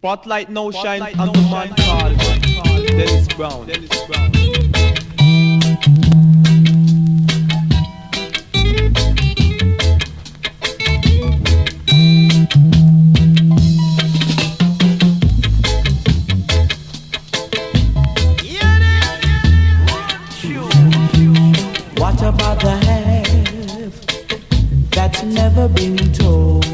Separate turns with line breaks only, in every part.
Spotlight now shine on the man called Dennis Brown.
What about the have that's never been told?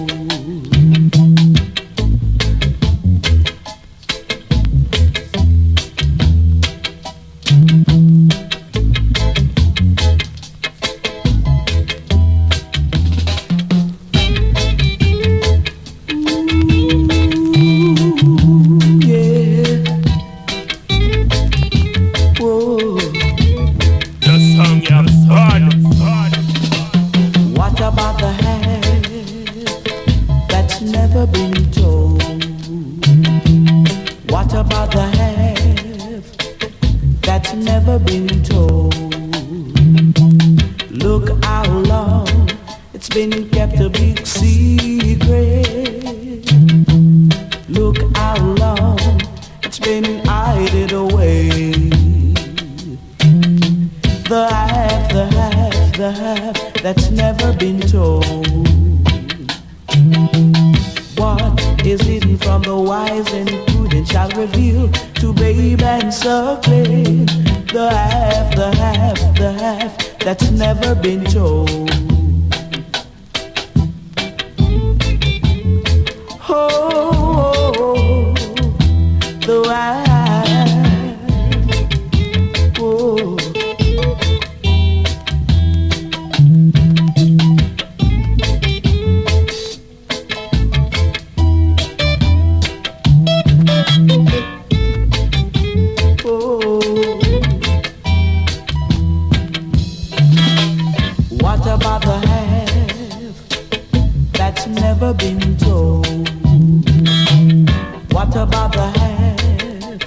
What about the have that's never been told? What about the have that's never been told? Look how long it's been kept a big secret. Look how long it's been hidden away. The have that's never been told. What is hidden from the wise and prudent shall reveal to babe and suckling. The have that's never been told. Oh, the have, oh. What about the have that's never been told? What about the have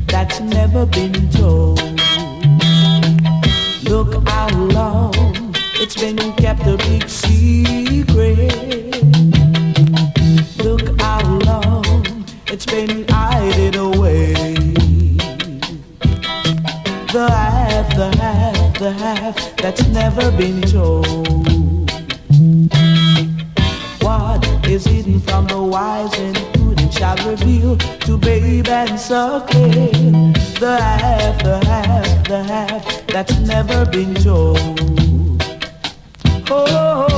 that's never been told? Look how long it's been kept a big secret. Look how long it's been hidden away. The have that's never been told. What is hidden from the wise and prudent shall reveal to babe and suckling. The have that's never been told. Oh.